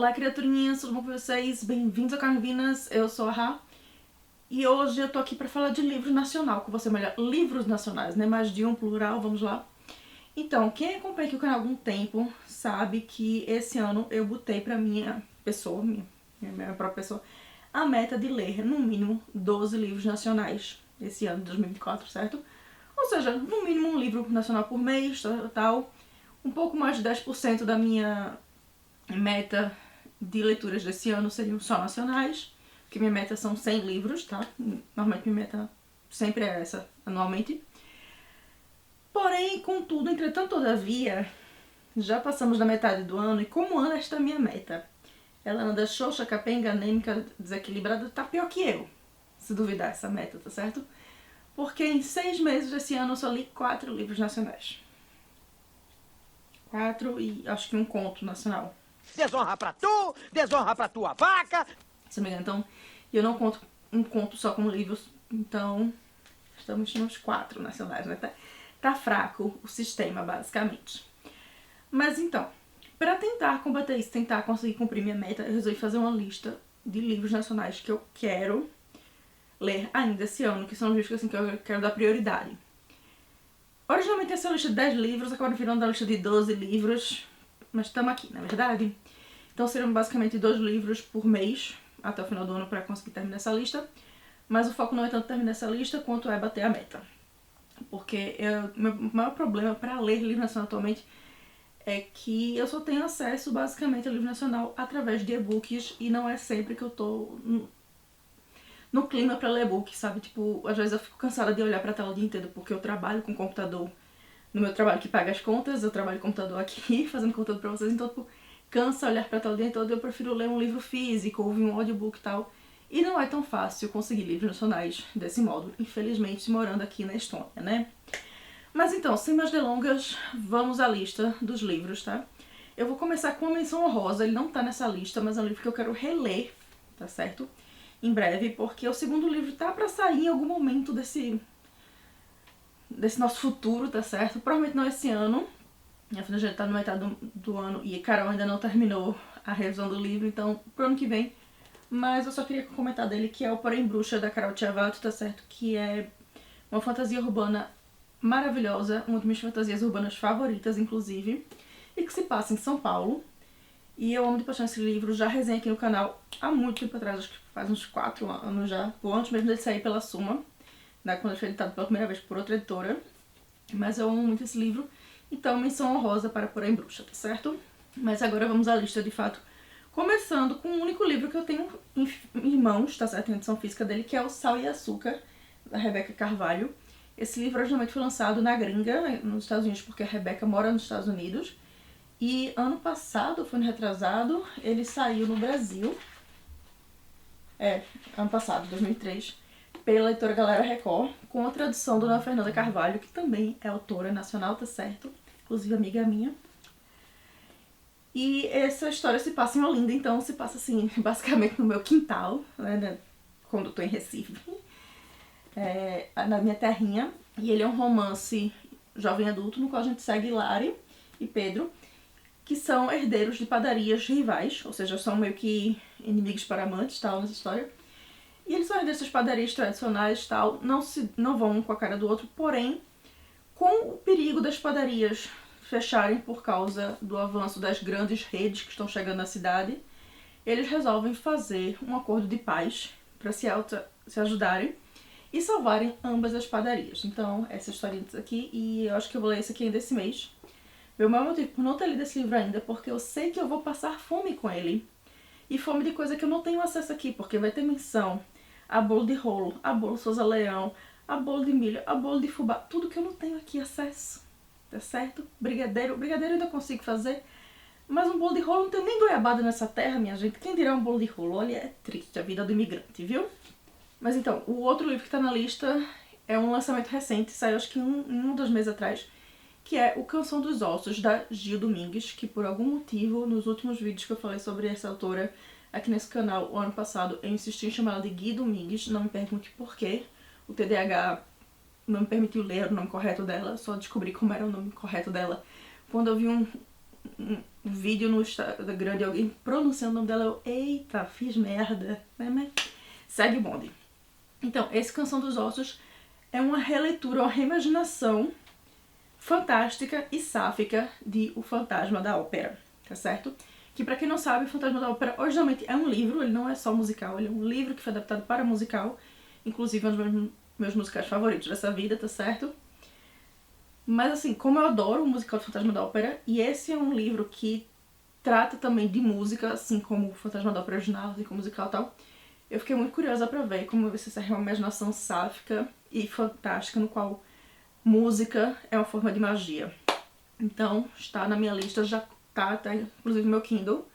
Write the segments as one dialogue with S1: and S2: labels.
S1: Olá, criaturinhas, tudo bom com vocês? Bem-vindos ao Carnivinas, eu sou a Rá. E hoje eu tô aqui pra falar de livro nacional com você, melhor, livros nacionais, né? Mais de um, plural, vamos lá. Então, quem acompanha aqui o canal há algum tempo sabe que esse ano eu botei pra minha pessoa, minha própria pessoa, a meta de ler no mínimo 12 livros nacionais esse ano de 2024, certo? Ou seja, no mínimo um livro nacional por mês, tal. Um pouco mais de 10% da minha meta de leituras desse ano seriam só nacionais, porque minha meta são 100 livros, tá? Normalmente minha meta sempre é essa, anualmente. Porém, contudo, entretanto, todavia, já passamos da metade do ano e como anda esta minha meta? Ela anda xoxa, capenga, anêmica, desequilibrada, tá pior que eu, se duvidar essa meta, tá certo? Porque em 6 meses desse ano eu só li 4 livros nacionais. 4 e acho que um conto nacional.
S2: Desonra pra tu, desonra pra tua vaca.
S1: Se não me engano, então, eu não conto um conto só como livros, então estamos nos 4 nacionais, né? Tá fraco o sistema, basicamente. Mas então, para tentar combater isso, tentar conseguir cumprir minha meta, eu resolvi fazer uma lista de livros nacionais que eu quero ler ainda esse ano, que são os livros assim, que eu quero dar prioridade. Originalmente essa lista de 10 livros, acabaram virando a lista de 12 livros, mas estamos aqui, na verdade. Então seriam basicamente 2 livros por mês, até o final do ano, para conseguir terminar essa lista. Mas o foco não é tanto terminar essa lista, quanto é bater a meta. Porque o meu maior problema para ler livro nacional atualmente é que eu só tenho acesso basicamente ao livro nacional através de e-books, e não é sempre que eu tô no clima para ler e-book, sabe? Tipo, às vezes eu fico cansada de olhar pra tela o dia inteiro, porque eu trabalho com computador no meu trabalho que paga as contas, eu trabalho com computador aqui, fazendo conteúdo pra vocês, então, tipo, cansa olhar pra tela o dia todo, eu prefiro ler um livro físico, ouvir um audiobook e tal. E não é tão fácil conseguir livros nacionais desse modo, infelizmente, morando aqui na Estônia, né? Mas então, sem mais delongas, vamos à lista dos livros, tá? Eu vou começar com uma menção honrosa, ele não tá nessa lista, mas é um livro que eu quero reler, tá certo? Em breve, porque o segundo livro tá pra sair em algum momento desse nosso futuro, tá certo? Provavelmente não esse ano, afinal já tá no metade do ano e Carol ainda não terminou a revisão do livro, então pro ano que vem. Mas eu só queria comentar dele, que é o Porém Bruxa, da Carol Tiavato, tá certo? Que é uma fantasia urbana maravilhosa, uma das minhas fantasias urbanas favoritas, inclusive, e que se passa em São Paulo. E eu amo de paixão esse livro, já resenhei aqui no canal há muito tempo atrás, acho que faz uns 4 anos já, ou antes mesmo dele sair pela Suma, né, quando ele foi editado pela primeira vez por outra editora. Mas eu amo muito esse livro, então menção honrosa para Porém Bruxa, tá certo? Mas agora vamos à lista de fato, começando com o único livro que eu tenho em mãos, tá certo? Em edição física dele, que é o Sal e Açúcar, da Rebeca Carvalho. Esse livro originalmente foi lançado na gringa, nos Estados Unidos, porque a Rebeca mora nos Estados Unidos. E ano passado, foi no retrasado, ele saiu no Brasil. Ano passado, 2003, pela editora Galera Record, com a tradução da Dona Fernanda Carvalho, que também é autora nacional, tá certo? Inclusive amiga minha. E essa história se passa em Olinda, então se passa assim, basicamente no meu quintal, né, quando eu tô em Recife, na minha terrinha. E ele é um romance jovem adulto, no qual a gente segue Lari e Pedro, que são herdeiros de padarias rivais, ou seja, são meio que inimigos para amantes, tal, nessa história. E eles são herdeiros dessas padarias tradicionais, tal, não vão um com a cara do outro, porém, com o perigo das padarias fecharem por causa do avanço das grandes redes que estão chegando na cidade, eles resolvem fazer um acordo de paz para se ajudarem e salvarem ambas as padarias. Então, essa historinha aqui, e eu acho que eu vou ler esse aqui ainda esse mês. Meu maior motivo por não ter lido esse livro ainda, porque eu sei que eu vou passar fome com ele. E fome de coisa que eu não tenho acesso aqui, porque vai ter menção a bolo de rolo, a bolo Souza Leão, a bolo de milho, a bolo de fubá, tudo que eu não tenho aqui acesso, tá certo? Brigadeiro eu ainda consigo fazer, mas um bolo de rolo não tem nem goiabada nessa terra, minha gente. Quem dirá um bolo de rolo? Olha, é triste a vida do imigrante, viu? Mas então, o outro livro que tá na lista é um lançamento recente, saiu acho que um 2 meses atrás, que é O Canção dos Ossos, da Gil Domingues, que por algum motivo, nos últimos vídeos que eu falei sobre essa autora aqui nesse canal, o ano passado, eu insisti em chamar ela de Gui Domingues, não me pergunte por quê. O TDAH não me permitiu ler o nome correto dela, só descobri como era o nome correto dela quando eu vi um vídeo no Instagram de alguém pronunciando o nome dela, eu, eita, fiz merda, né? Mas segue o bonde. Então, esse Canção dos Ossos é uma releitura, uma reimaginação fantástica e sáfica de O Fantasma da Ópera, tá certo? Que pra quem não sabe, O Fantasma da Ópera originalmente é um livro, ele não é só musical, ele é um livro que foi adaptado para musical, inclusive é um dos meus musicais favoritos dessa vida, tá certo? Mas assim, como eu adoro o musical do Fantasma da Ópera, e esse é um livro que trata também de música, assim como o Fantasma da Ópera original, assim como o musical e tal, eu fiquei muito curiosa pra ver como vai ser uma imaginação sáfica e fantástica, no qual música é uma forma de magia. Então, está na minha lista, já tá inclusive no meu Kindle,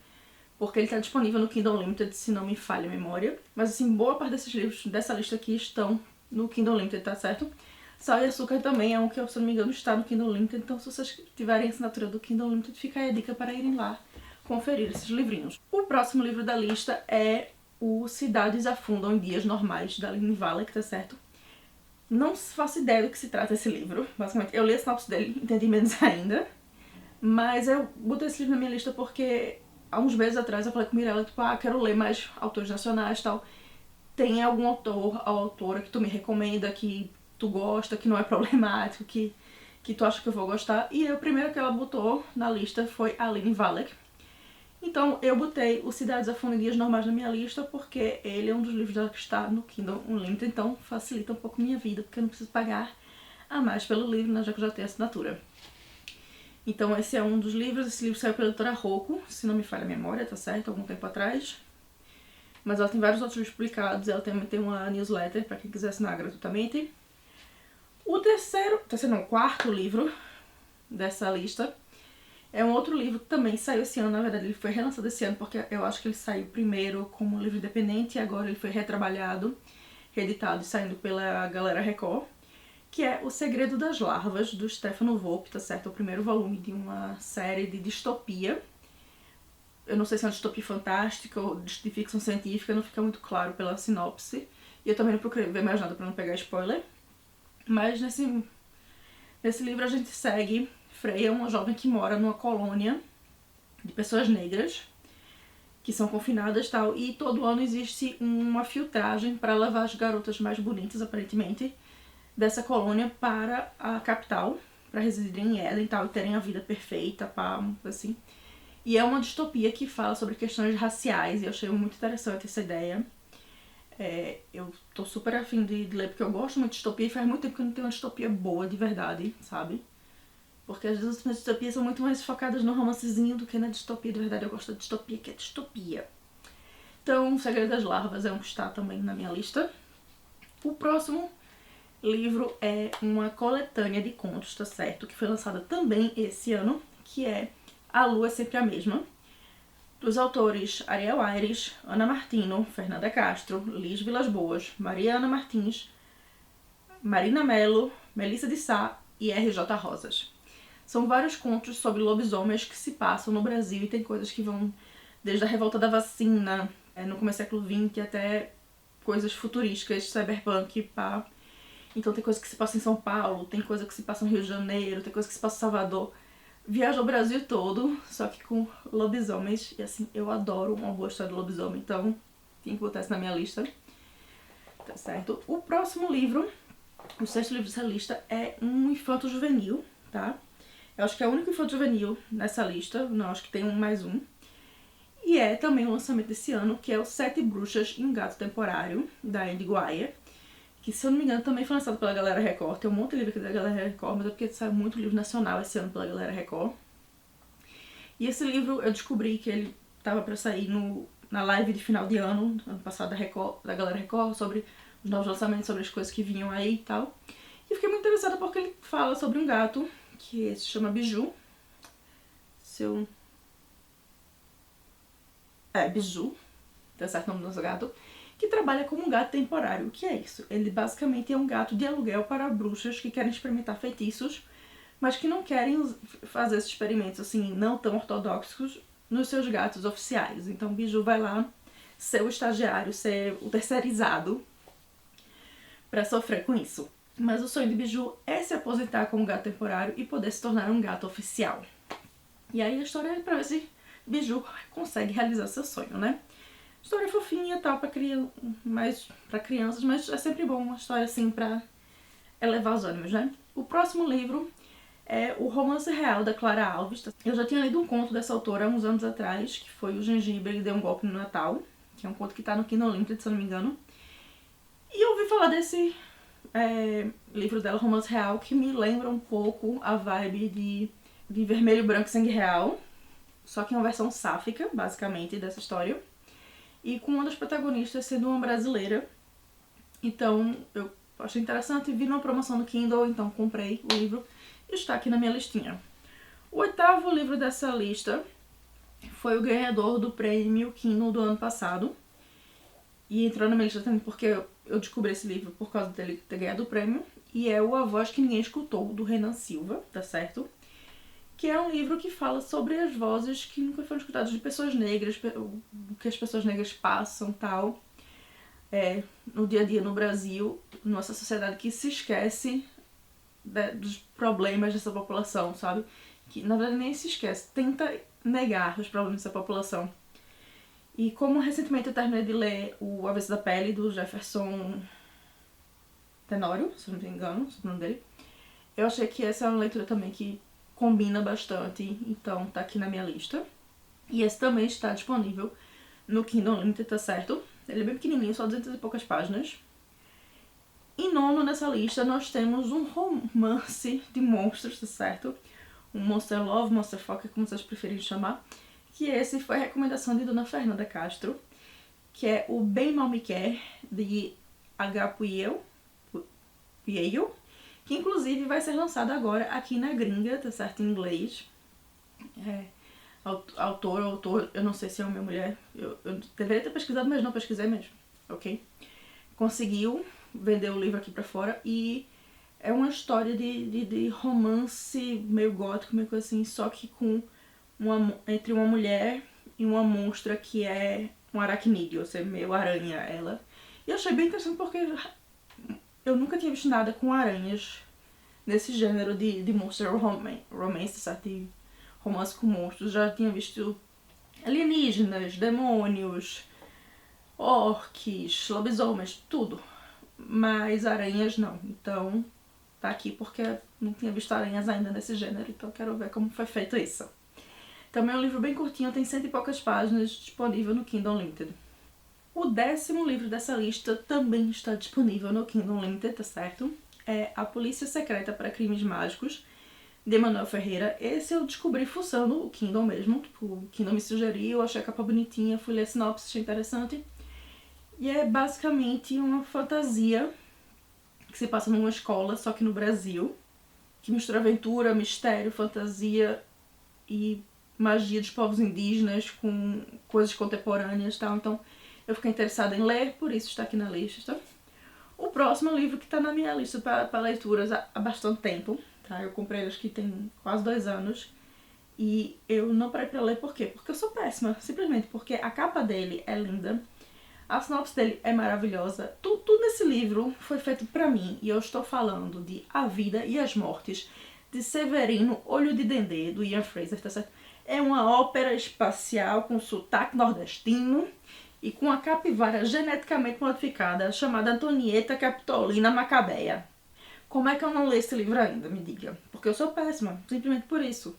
S1: porque ele tá disponível no Kindle Unlimited, se não me falha a memória. Mas assim, boa parte desses livros dessa lista aqui estão no Kindle Unlimited, tá certo? Sal e Açúcar também é um que, se não me engano, está no Kindle Unlimited, então se vocês tiverem assinatura do Kindle Unlimited, fica aí a dica para irem lá conferir esses livrinhos. O próximo livro da lista é o Cidades Afundam em Dias Normais, da Aline Wallach, tá certo? Não faço ideia do que se trata esse livro, basicamente. Eu li a sinopse dele, entendi menos ainda. Mas eu botei esse livro na minha lista porque há uns meses atrás eu falei com Mirella, tipo, quero ler mais autores nacionais e tal. Tem algum autor ou autora que tu me recomenda, que tu gosta, que não é problemático, que tu acha que eu vou gostar. E o primeiro que ela botou na lista foi a Aline Wallach. Então eu botei o Cidades Afundam em Dias Normais na minha lista porque ele é um dos livros dela que está no Kindle Unlimited, então facilita um pouco minha vida, porque eu não preciso pagar a mais pelo livro, né, já que eu já tenho assinatura. Então esse é um dos livros, esse livro saiu pela editora Rocco, se não me falha a memória, tá certo? Algum tempo atrás. Mas ela tem vários outros livros publicados, ela também tem uma newsletter para quem quiser assinar gratuitamente. O quarto livro dessa lista é um outro livro que também saiu esse ano, na verdade ele foi relançado esse ano, porque eu acho que ele saiu primeiro como livro independente e agora ele foi retrabalhado, reeditado e saindo pela Galera Record, que é O Segredo das Larvas, do Stefano Volpe, tá certo? É o primeiro volume de uma série de distopia. Eu não sei se é uma distopia fantástica ou de ficção científica, não fica muito claro pela sinopse. E eu também não procurei ver mais nada pra não pegar spoiler. Mas nesse livro a gente segue Freya, uma jovem que mora numa colônia de pessoas negras que são confinadas e tal. E todo ano existe uma filtragem para levar as garotas mais bonitas, aparentemente, dessa colônia para a capital, para residirem em Eden e tal, e terem a vida perfeita, pá, assim. E é uma distopia que fala sobre questões raciais, e eu achei muito interessante essa ideia. Eu tô super afim de ler, porque eu gosto muito de distopia, e faz muito tempo que eu não tenho uma distopia boa, de verdade, sabe? Porque às vezes as distopias são muito mais focadas no romancezinho do que na distopia, de verdade. Eu gosto da distopia que é distopia. Então, O Segredo das Larvas é um que está também na minha lista. O próximo livro é uma coletânea de contos, tá certo? Que foi lançada também esse ano, que é A Lua é Sempre a Mesma, dos autores Ariel Aires, Ana Martino, Fernanda Castro, Liz Vilas Boas, Mariana Martins, Marina Mello, Melissa de Sá e R.J. Rosas. São vários contos sobre lobisomens que se passam no Brasil e tem coisas que vão desde a revolta da vacina, no começo do século XX, até coisas futurísticas, cyberpunk, pá. Então tem coisa que se passa em São Paulo, tem coisa que se passa no Rio de Janeiro, tem coisa que se passa em Salvador. Viaja o Brasil todo, só que com lobisomens. E assim, eu adoro uma boa história de lobisomem, então tem que botar isso na minha lista. Tá certo? O próximo livro, o sexto livro dessa lista, é um infanto juvenil, tá? Eu acho que é o único infanto juvenil nessa lista, não, acho que tem mais um. E é também o lançamento desse ano, que é o Sete Bruxas e um Gato Temporário, da Andy Guaya. Que, se eu não me engano, também foi lançado pela Galera Record. Tem um monte de livro aqui da Galera Record, mas é porque saiu muito livro nacional esse ano pela Galera Record. E esse livro eu descobri que ele tava pra sair na live de final de ano passado da Galera Record, sobre os novos lançamentos, sobre as coisas que vinham aí e tal. E fiquei muito interessada porque ele fala sobre um gato que se chama Biju. Biju, tá certo o nome do nosso gato, que trabalha como um gato temporário. O que é isso? Ele basicamente é um gato de aluguel para bruxas que querem experimentar feitiços, mas que não querem fazer esses experimentos assim, não tão ortodoxos, nos seus gatos oficiais. Então Biju vai lá ser o estagiário, ser o terceirizado para sofrer com isso. Mas o sonho de Biju é se aposentar como gato temporário e poder se tornar um gato oficial. E aí a história é pra ver se Biju consegue realizar seu sonho, né? História fofinha e tal, pra crianças, mas é sempre bom uma história assim pra elevar os ânimos, né? O próximo livro é O Romance Real, da Clara Alves. Eu já tinha lido um conto dessa autora há uns anos atrás, que foi O Gengibre Ele Deu um Golpe no Natal, que é um conto que tá no Kindle Unlimited, se eu não me engano. E eu ouvi falar desse livro dela, Romance Real, que me lembra um pouco a vibe de Vermelho, Branco e Sangue Real, só que é uma versão sáfica, basicamente, dessa história. E com uma das protagonistas sendo uma brasileira. Então eu achei interessante, vi numa promoção no Kindle, então comprei o livro e está aqui na minha listinha. O 8º livro dessa lista foi o ganhador do prêmio Kindle do ano passado. E entrou na minha lista também porque eu descobri esse livro por causa dele ter ganhado o prêmio. E é o A Voz que Ninguém Escutou, do Renan Silva, tá certo? Que é um livro que fala sobre as vozes que nunca foram escutadas de pessoas negras, o que as pessoas negras passam, tal, no dia a dia no Brasil, nossa sociedade que se esquece dos problemas dessa população, sabe? Que na verdade nem se esquece, tenta negar os problemas dessa população. E como recentemente eu terminei de ler O Avesso da Pele, do Jefferson Tenório, se não me engano, o nome dele, eu achei que essa é uma leitura também que combina bastante, então tá aqui na minha lista. E esse também está disponível no Kindle Unlimited, tá certo? Ele é bem pequenininho, só 200 e poucas páginas. Em nono nessa lista nós temos um romance de monstros, tá certo? Um Monster Love, Monster Fuck, como vocês preferirem chamar. Que esse foi a recomendação de Dona Fernanda Castro, que é o Bem Mal Me Quer, de H. Pueyo, que inclusive vai ser lançado agora aqui na gringa, tá certo? Em inglês. Autor, eu não sei se é homem ou mulher. Eu deveria ter pesquisado, mas não pesquisei mesmo, ok? Conseguiu vender o livro aqui pra fora e é uma história de romance meio gótico, meio coisa assim, só que com entre uma mulher e uma monstra que é um aracnídeo, ou seja, meio aranha ela. E eu achei bem interessante porque eu nunca tinha visto nada com aranhas nesse gênero de monster romance, sabe? De romance com monstros. Já tinha visto alienígenas, demônios, orques, lobisomens, tudo. Mas aranhas não. Então tá aqui porque não tinha visto aranhas ainda nesse gênero, então quero ver como foi feito isso. Também é um livro bem curtinho, tem 100 e poucas páginas, disponível no Kindle Unlimited. O 10º livro dessa lista também está disponível no Kindle Unlimited, tá certo? É A Polícia Secreta para Crimes Mágicos, de Emanuel Ferreira. Esse eu descobri fuçando o Kindle mesmo, tipo, o Kindle me sugeriu, achei a capa bonitinha, fui ler a sinopse, achei interessante. E é basicamente uma fantasia que se passa numa escola, só que no Brasil, que mistura aventura, mistério, fantasia e magia dos povos indígenas com coisas contemporâneas e tal. Então eu fiquei interessada em ler, por isso está aqui na lista. O próximo livro que está na minha lista para leituras há bastante tempo, tá? Eu comprei ele acho que tem quase 2 anos e eu não parei para ler, por quê? Porque eu sou péssima, simplesmente porque a capa dele é linda, a sinopse dele é maravilhosa, tudo nesse livro foi feito para mim e eu estou falando de A Vida e as Mortes de Severino Olho de Dendê, do Ian Fraser, tá certo? É uma ópera espacial com sotaque nordestino e com a capivara geneticamente modificada chamada Antonieta Capitolina Macabeia. Como é que eu não leio esse livro ainda, me diga? Porque eu sou péssima, simplesmente por isso.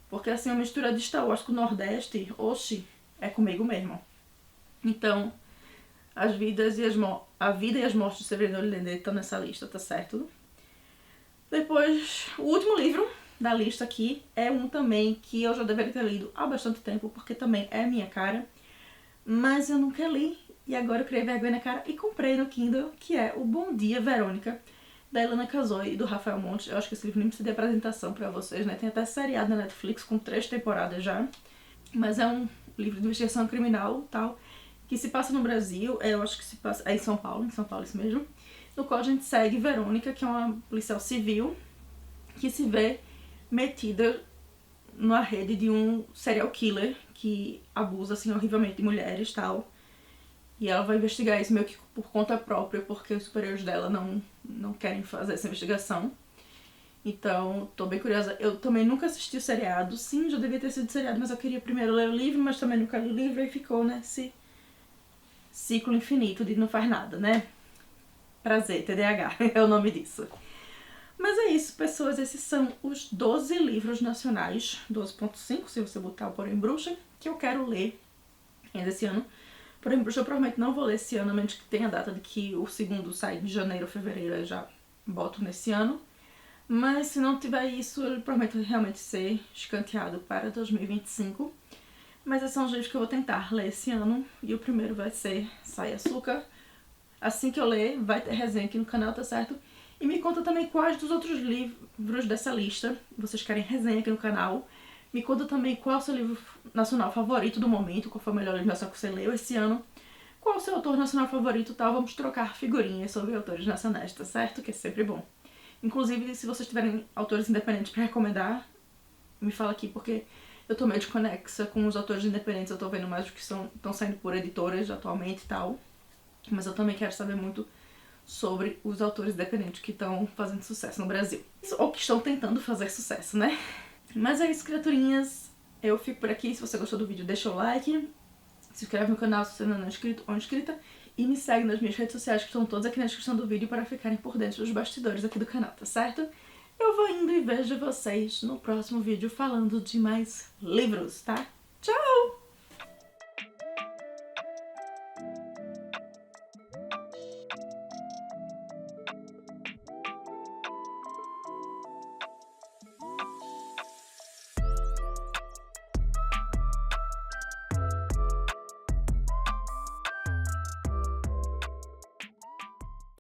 S1: Porque assim, a mistura de Star Wars com o Nordeste, oxi, é comigo mesmo. Então, A Vida e as Mortes de Severino Olho de Dendê estão nessa lista, tá certo? Depois, o último livro da lista aqui é um também que eu já deveria ter lido há bastante tempo, porque também é minha cara, mas eu nunca li e agora eu criei vergonha na cara e comprei no Kindle, que é O Bom Dia, Verônica, da Helena Casoy e do Rafael Montes. Eu acho que esse livro nem precisa de apresentação pra vocês, né? Tem até seriado na Netflix com 3 temporadas já, mas é um livro de investigação criminal tal, que se passa no Brasil, eu acho que se passa em São Paulo isso mesmo, no qual a gente segue Verônica, que é uma policial civil que se vê metida na rede de um serial killer que abusa assim horrivelmente de mulheres e tal. E ela vai investigar isso meio que por conta própria, porque os superiores dela não querem fazer essa investigação. Então, tô bem curiosa. Eu também nunca assisti o seriado. Sim, já devia ter sido seriado, mas eu queria primeiro ler o livro, mas também nunca li o livro e ficou nesse ciclo infinito de não faz nada, né? Prazer, TDAH é o nome disso. Mas é isso, pessoas. Esses são os 12 livros nacionais, 12.5, se você botar o Porém Bruxa, que eu quero ler ainda esse ano. Porém Bruxa eu provavelmente não vou ler esse ano, a menos que tenha a data de que o segundo sai em janeiro ou fevereiro, eu já boto nesse ano. Mas se não tiver isso, ele promete realmente ser escanteado para 2025. Mas esses são os livros que eu vou tentar ler esse ano. E o primeiro vai ser Sai Açúcar. Assim que eu ler, vai ter resenha aqui no canal, tá certo? E me conta também quais dos outros livros dessa lista vocês querem resenha aqui no canal. Me conta também qual é o seu livro nacional favorito do momento, qual foi o melhor livro nacional que você leu esse ano. Qual é o seu autor nacional favorito, tal? Vamos trocar figurinhas sobre autores nacionais, tá certo? Que é sempre bom. Inclusive, se vocês tiverem autores independentes pra recomendar, me fala aqui, porque eu tô meio desconexa com os autores independentes. Eu tô vendo mais os que estão saindo por editoras atualmente e tal. Mas eu também quero saber muito sobre os autores independentes que estão fazendo sucesso no Brasil. Ou que estão tentando fazer sucesso, né? Mas é isso, criaturinhas. Eu fico por aqui. Se você gostou do vídeo, deixa o like. Se inscreve no canal se você ainda não é inscrito ou inscrita. E me segue nas minhas redes sociais, que estão todas aqui na descrição do vídeo, para ficarem por dentro dos bastidores aqui do canal, tá certo? Eu vou indo e vejo vocês no próximo vídeo falando de mais livros, tá?